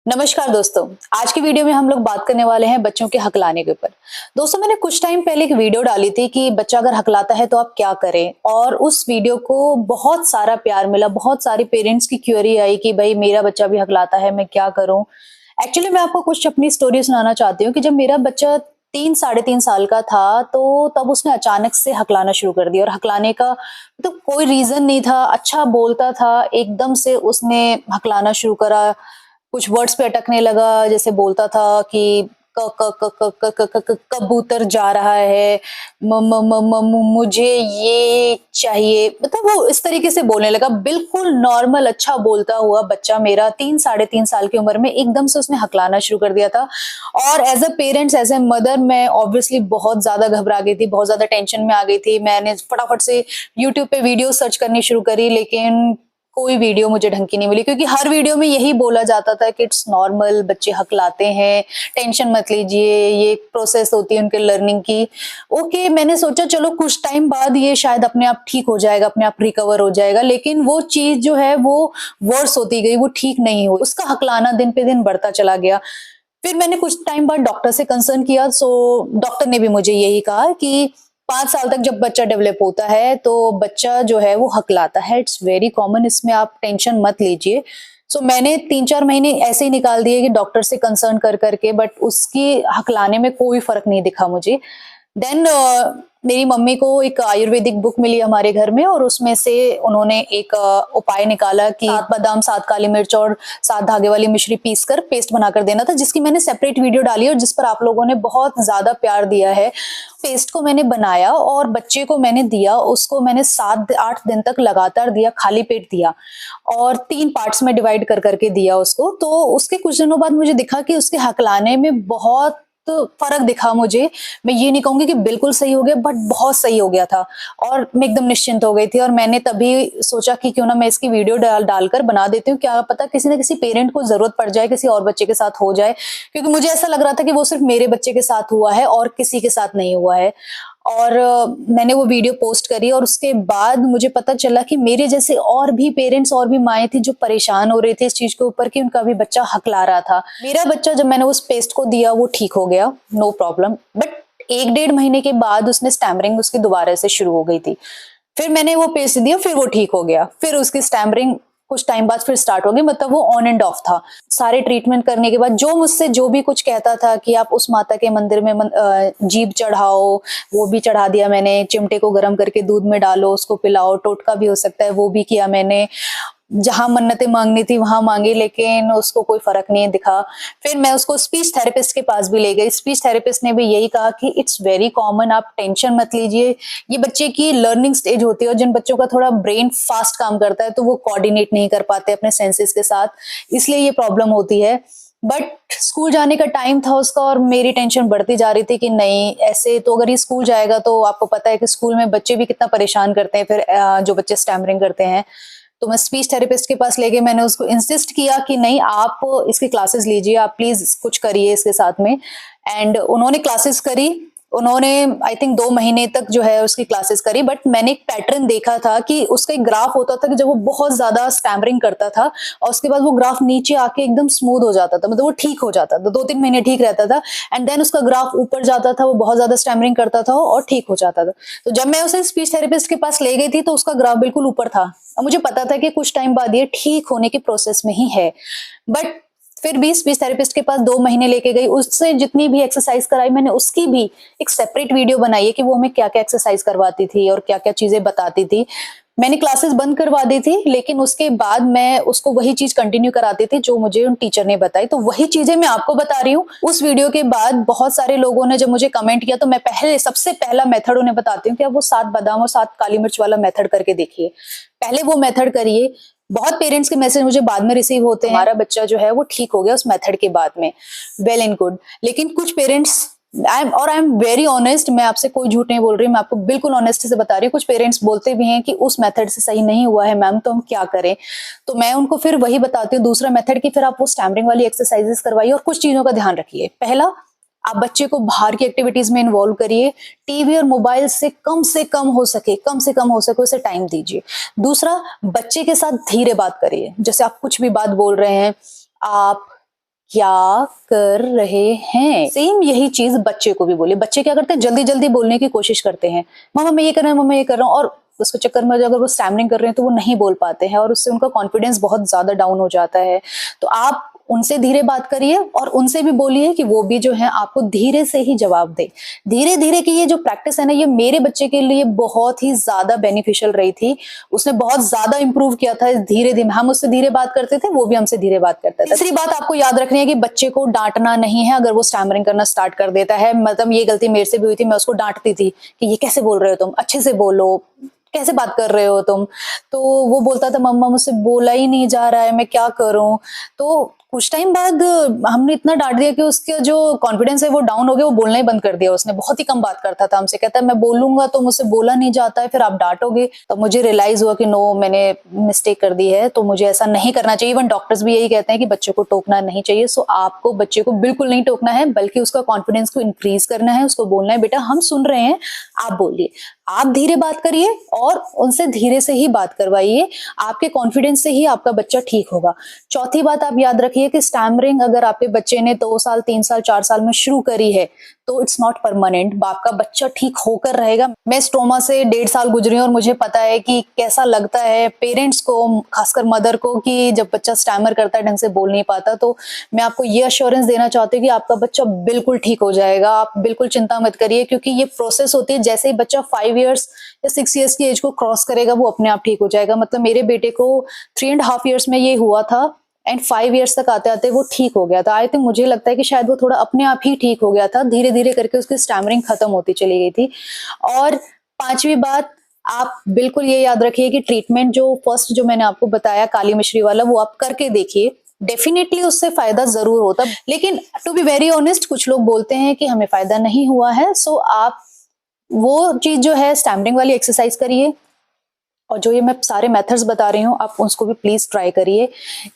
नमस्कार दोस्तों। आज की वीडियो में हम लोग बात करने वाले हैं बच्चों के हकलाने के ऊपर। दोस्तों, मैंने कुछ टाइम पहले एक वीडियो डाली थी कि बच्चा अगर हकलाता है तो आप क्या करें, और उस वीडियो को बहुत सारा प्यार मिला। बहुत सारे पेरेंट्स की क्वेरी आई कि भाई मेरा बच्चा भी हकलाता है, मैं क्या करूं। एक्चुअली मैं आपको कुछ अपनी स्टोरी सुनाना चाहती हूँ कि जब मेरा बच्चा 3 साढ़े 3 साल का था, तो तब उसने अचानक से हकलाना शुरू कर दिया। और हकलाने का तो कोई रीजन नहीं था, अच्छा बोलता था, एकदम से उसने हकलाना शुरू करा। कुछ वर्ड्स पे अटकने लगा, जैसे बोलता था कि क क क क क क क क कबूतर जा रहा है, म म म म मु मुझे ये चाहिए। मतलब वो इस तरीके से बोलने लगा, बिल्कुल नॉर्मल अच्छा बोलता हुआ बच्चा मेरा 3 साढ़े 3 साल की उम्र में एकदम से उसने हकलाना शुरू कर दिया था। और as a parents, as a mother, मैं ऑब्वियसली बहुत ज़्यादा घबरा गई थी, बहुत ज़्यादा टेंशन में आ गई थी। मैंने फटाफट से यूट्यूब पे वीडियो सर्च करनी शुरू करी, लेकिन कोई वीडियो मुझे ढंग की नहीं मिली, क्योंकि हर वीडियो में यही बोला जाता था कि इट्स नॉर्मल, बच्चे हकलाते हैं, टेंशन मत लीजिए, ये एक प्रोसेस होती है उनके लर्निंग की। ओके, मैंने सोचा चलो कुछ टाइम बाद ये शायद अपने आप ठीक हो जाएगा, अपने आप रिकवर हो जाएगा, लेकिन वो चीज जो है वो वर्स होती गई, वो ठीक नहीं हुई। उसका हकलाना दिन पे दिन बढ़ता चला गया। फिर मैंने कुछ टाइम बाद डॉक्टर से कंसर्न किया, सो डॉक्टर ने भी मुझे यही कहा कि 5 साल तक जब बच्चा डेवलप होता है तो बच्चा जो है वो हकलाता है, इट्स वेरी कॉमन, इसमें आप टेंशन मत लीजिए। सो मैंने 3 4 महीने ऐसे ही निकाल दिए कि डॉक्टर से कंसर्न कर करके, बट उसकी हकलाने में कोई फर्क नहीं दिखा मुझे। देन मेरी मम्मी को एक आयुर्वेदिक बुक मिली हमारे घर में, और उसमें से उन्होंने एक उपाय निकाला कि 7 बादाम, 7 काली मिर्च और 7 धागे वाली मिश्री पीस कर पेस्ट बनाकर देना था, जिसकी मैंने सेपरेट वीडियो डाली और जिस पर आप लोगों ने बहुत ज्यादा प्यार दिया है। पेस्ट को मैंने बनाया और बच्चे को मैंने दिया, उसको मैंने 7 8 दिन तक लगातार दिया, खाली पेट दिया, और 3 पार्ट्स में डिवाइड कर करके दिया उसको। तो उसके कुछ दिनों बाद मुझे दिखा कि उसके हकलाने में बहुत फर्क दिखा मुझे। मैं ये नहीं कहूंगी कि बिल्कुल सही हो गया, बट बहुत सही हो गया था, और मैं एकदम निश्चिंत हो गई थी। और मैंने तभी सोचा कि क्यों ना मैं इसकी वीडियो डालकर बना देती हूँ, क्या पता किसी ना किसी पेरेंट को जरूरत पड़ जाए, किसी और बच्चे के साथ हो जाए, क्योंकि मुझे ऐसा लग रहा था कि वो सिर्फ मेरे बच्चे के साथ हुआ है और किसी के साथ नहीं हुआ है। और मैंने वो वीडियो पोस्ट करी, और उसके बाद मुझे पता चला कि मेरे जैसे और भी पेरेंट्स, और भी माएँ थी जो परेशान हो रहे थे इस चीज के ऊपर कि उनका भी बच्चा हकला रहा था। मेरा बच्चा, जब मैंने उस पेस्ट को दिया, वो ठीक हो गया, नो प्रॉब्लम। बट 1 डेढ़ महीने के बाद उसने स्टैमरिंग उसकी दोबारा से शुरू हो गई थी। फिर मैंने वो पेस्ट दिया, फिर वो ठीक हो गया, फिर उसकी स्टैमरिंग कुछ टाइम बाद फिर स्टार्ट हो गई। मतलब वो ऑन एंड ऑफ था। सारे ट्रीटमेंट करने के बाद जो मुझसे जो भी कुछ कहता था कि आप उस माता के मंदिर में जीभ चढ़ाओ, वो भी चढ़ा दिया मैंने। चिमटे को गर्म करके दूध में डालो, उसको पिलाओ, टोटका भी हो सकता है, वो भी किया मैंने। जहां मन्नतें मांगनी थी वहां मांगी, लेकिन उसको कोई फर्क नहीं दिखा। फिर मैं उसको स्पीच थेरेपिस्ट के पास भी ले गई। स्पीच थेरेपिस्ट ने भी यही कहा कि इट्स वेरी कॉमन, आप टेंशन मत लीजिए, ये बच्चे की लर्निंग स्टेज होती है, और जिन बच्चों का थोड़ा ब्रेन फास्ट काम करता है तो वो कोऑर्डिनेट नहीं कर पाते अपने सेंसेस के साथ, इसलिए ये प्रॉब्लम होती है। बट स्कूल जाने का टाइम था उसका, और मेरी टेंशन बढ़ती जा रही थी कि नहीं, ऐसे तो अगर ये स्कूल जाएगा, तो आपको पता है कि स्कूल में बच्चे भी कितना परेशान करते हैं फिर, जो बच्चे स्टैमरिंग करते हैं। तो मैं स्पीच थेरेपिस्ट के पास ले गई, मैंने उसको इंसिस्ट किया कि नहीं, आप इसकी क्लासेस लीजिए, आप प्लीज कुछ करिए इसके साथ में। एंड उन्होंने क्लासेस करी। उन्होंने आई थिंक 2 महीने तक जो है उसकी क्लासेस करी। बट मैंने एक पैटर्न देखा था कि उसका एक ग्राफ होता था कि जब वो बहुत ज्यादा स्टैमरिंग करता था, और उसके बाद वो ग्राफ नीचे आके एकदम स्मूथ हो जाता था, मतलब वो ठीक हो जाता था, 2 3 महीने ठीक रहता था। एंड देन उसका ग्राफ ऊपर जाता था, वो बहुत ज्यादा स्टैमरिंग करता था और ठीक हो जाता था। तो जब मैं उसे स्पीच थेरेपिस्ट के पास ले गई थी, तो उसका ग्राफ बिल्कुल ऊपर था, और मुझे पता था कि कुछ टाइम बाद ये ठीक होने की प्रोसेस में ही है। बट फिर भी स्पीच थेरेपिस्ट के पास 2 महीने लेके गई, उससे जितनी भी एक्सरसाइज कराई मैंने, उसकी भी एक सेपरेट वीडियो बनाई है कि वो हमें क्या क्या एक्सरसाइज करवाती थी और क्या क्या चीजें बताती थी। मैंने क्लासेस बंद करवा दी थी, लेकिन उसके बाद मैं उसको वही चीज कंटिन्यू कराती थी जो मुझे उन टीचर ने बताई। तो वही चीजें मैं आपको बता रही हूँ। उस वीडियो के बाद बहुत सारे लोगों ने जब मुझे कमेंट किया, तो मैं पहले सबसे पहला मेथड उन्हें बताती हूँ कि आप वो 7 बादाम और 7 काली मिर्च वाला मेथड करके देखिए। पहले वो मेथड करिए। बहुत पेरेंट्स के मैसेज मुझे बाद में रिसीव होते हैं, हमारा बच्चा जो है वो ठीक हो गया उस मेथड के बाद में, वेल एंड गुड। लेकिन कुछ parents, I am very honest, मैं आपसे कोई झूठ नहीं बोल रही, मैं आपको बिल्कुल ऑनेस्टी से बता रही हूँ। कुछ पेरेंट्स बोलते भी हैं कि उस मेथड से सही नहीं हुआ है मैम, तो हम क्या करें। तो मैं उनको फिर वही बताती हूँ, दूसरा मेथड की, फिर आप वो स्टैमरिंग वाली एक्सरसाइजेस करवाइए, और कुछ चीजों का ध्यान रखिए। पहला, आप बच्चे को बाहर की एक्टिविटीज में इन्वॉल्व करिए। टीवी और मोबाइल से कम हो सके, कम से कम हो सके उसे टाइम दीजिए। दूसरा, बच्चे के साथ धीरे बात करिए। जैसे आप कुछ भी बात बोल रहे हैं, आप क्या कर रहे हैं। सेम यही चीज बच्चे को भी बोले। बच्चे क्या करते हैं, जल्दी जल्दी बोलने की कोशिश करते हैं, मम्मा मैं ये कर रहा हूँ, मम्मा ये कर रहा हूँ, और उसके चक्कर में अगर वो स्टैमरिंग कर रहे हैं तो वो नहीं बोल पाते हैं और उससे उनका कॉन्फिडेंस बहुत ज्यादा डाउन हो जाता है। तो आप उनसे धीरे बात करिए और उनसे भी बोलिए कि वो भी जो है आपको धीरे से ही जवाब दे। धीरे धीरे की ये जो प्रैक्टिस है ना, ये मेरे बच्चे के लिए बहुत ही ज्यादा बेनिफिशियल रही थी। उसने बहुत ज्यादा इंप्रूव किया था धीरे धीरे। हम उससे धीरे बात करते थे, वो भी हमसे धीरे बात करता था। तीसरी बात आपको याद रखनी है कि बच्चे को डांटना नहीं है अगर वो स्टैमरिंग करना स्टार्ट कर देता है। मतलब ये गलती मेरे से भी हुई थी, मैं उसको डांटती थी कि ये कैसे बोल रहे हो तुम, अच्छे से बोलो, कैसे बात कर रहे हो तुम। तो वो बोलता था मम्मा मुझसे बोला ही नहीं जा रहा है, मैं क्या करूं। तो कुछ टाइम बाद हमने इतना डांट दिया कि उसका जो कॉन्फिडेंस है वो डाउन हो गया, वो बोलना ही बंद कर दिया उसने। बहुत ही कम बात करता था हमसे, कहता है मैं बोलूंगा तो मुझसे बोला नहीं जाता है, फिर आप डांटोगे। तब मुझे रियलाइज हुआ कि नो, मैंने मिस्टेक कर दी है, तो मुझे ऐसा नहीं करना चाहिए। इवन डॉक्टर्स भी यही कहते हैं कि बच्चे को टोकना नहीं चाहिए। सो आपको बच्चे को बिल्कुल नहीं टोकना है, बल्कि उसका कॉन्फिडेंस को इंक्रीज करना है। उसको बोलना है बेटा हम सुन रहे हैं, आप बोलिए। आप धीरे बात करिए और उनसे धीरे से ही बात करवाइए। आपके कॉन्फिडेंस से ही आपका बच्चा ठीक होगा। चौथी बात आप याद रखिए कि स्टैमरिंग अगर आपके बच्चे ने 2 साल 3 साल 4 साल में शुरू करी है तो इट्स नॉट परमानेंट। आपका बच्चा ठीक होकर रहेगा। मैं इस ट्रॉमा से 1.5 साल गुजरी हूँ और मुझे पता है कि कैसा लगता है पेरेंट्स को, खासकर मदर को, कि जब बच्चा स्टैमर करता है, ढंग से बोल नहीं पाता। तो मैं आपको ये अश्योरेंस देना चाहती हूँ कि आपका बच्चा बिल्कुल ठीक हो जाएगा। आप बिल्कुल चिंता मत करिए, क्योंकि ये प्रोसेस होती है। जैसे ही बच्चा 5 इयर्स या 6 इयर्स की एज को क्रॉस करेगा वो अपने आप ठीक हो जाएगा। मतलब मेरे बेटे को 3.5 इयर्स में ये हुआ था एंड 5 इयर्स तक आते आते वो ठीक हो गया था। आई थिंक, मुझे लगता है कि शायद वो थोड़ा अपने आप ही ठीक हो गया था। धीरे धीरे करके उसकी स्टैमरिंग खत्म होती चली गई थी। और पांचवी बात, आप बिल्कुल ये याद रखिए कि ट्रीटमेंट जो फर्स्ट जो मैंने आपको बताया काली मिश्री वाला, वो आप करके देखिए। डेफिनेटली उससे फायदा जरूर होता, लेकिन टू बी वेरी ऑनेस्ट कुछ लोग बोलते हैं कि हमें फायदा नहीं हुआ है। सो आप वो चीज जो है स्टैमरिंग वाली एक्सरसाइज करिए, और जो ये मैं सारे मेथड्स बता रही हूँ आप उसको भी प्लीज ट्राई करिए।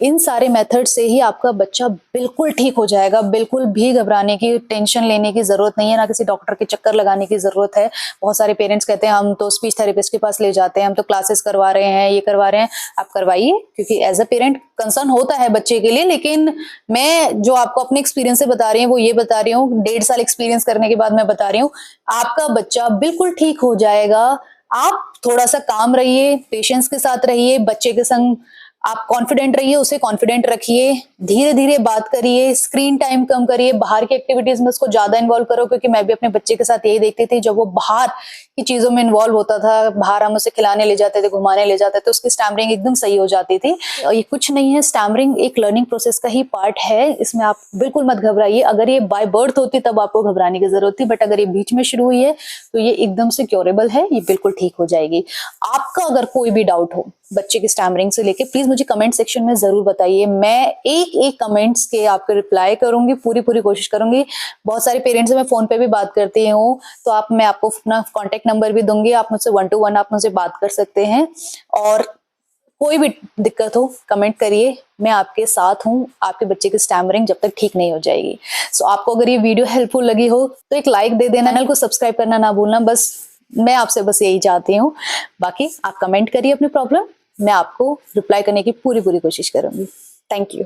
इन सारे मेथड से ही आपका बच्चा बिल्कुल ठीक हो जाएगा। बिल्कुल भी घबराने की, टेंशन लेने की जरूरत नहीं है, ना किसी डॉक्टर के चक्कर लगाने की जरूरत है। बहुत सारे पेरेंट्स कहते हैं हम तो स्पीच थेरेपिस्ट के पास ले जाते हैं, हम तो क्लासेस करवा रहे हैं, ये करवा रहे हैं। आप करवाइए, क्योंकि एज अ पेरेंट कंसर्न होता है बच्चे के लिए। लेकिन मैं जो आपको अपने एक्सपीरियंस से बता रही हूँ वो ये बता रही हूँ, 1.5 साल एक्सपीरियंस करने के बाद मैं बता रही हूँ, आपका बच्चा बिल्कुल ठीक हो जाएगा। आप थोड़ा सा काम रहिए, पेशेंस के साथ रहिए, बच्चे के संग आप कॉन्फिडेंट रहिए, उसे कॉन्फिडेंट रखिए, धीरे धीरे बात करिए, स्क्रीन टाइम कम करिए, बाहर की एक्टिविटीज में उसको ज्यादा इन्वॉल्व करो। क्योंकि मैं भी अपने बच्चे के साथ यही देखती थी, जब वो बाहर की चीजों में इन्वॉल्व होता था, बाहर हम उसे खिलाने ले जाते थे, घुमाने ले जाते थे, उसकी स्टैमरिंग एकदम सही हो जाती थी। ये कुछ नहीं है, स्टैमरिंग एक लर्निंग प्रोसेस का ही पार्ट है। इसमें आप बिल्कुल मत घबराइए। अगर ये बाय बर्थ होती तब आपको घबराने की जरूरत थी, बट अगर ये बीच में शुरू हुई है तो ये एकदम से क्योरेबल है, ये बिल्कुल ठीक हो जाएगी। आपका अगर कोई भी डाउट हो बच्चे की स्टैमरिंग से लेके, प्लीज मुझे कमेंट सेक्शन में जरूर बताइए। मैं एक एक कमेंट्स के आपको रिप्लाई करूंगी, पूरी पूरी कोशिश करूंगी। बहुत सारे पेरेंट्स से मैं फोन पे भी बात करती हूँ, तो मैं आपको अपना कॉन्टेक्ट नंबर भी दूंगी, आप मुझसे 1 to 1 आप मुझसे बात कर सकते हैं। और कोई भी दिक्कत हो कमेंट करिए, मैं आपके साथ हूँ। आपके बच्चे की स्टैमरिंग जब तक ठीक नहीं हो जाएगी। सो आपको अगर ये वीडियो हेल्पफुल लगी हो तो एक लाइक दे देना, चैनल को सब्सक्राइब करना ना भूलना। बस मैं आपसे बस यही चाहती हूँ। बाकी आप कमेंट करिए अपनी प्रॉब्लम, मैं आपको रिप्लाई करने की पूरी पूरी कोशिश करूंगी। Thank you.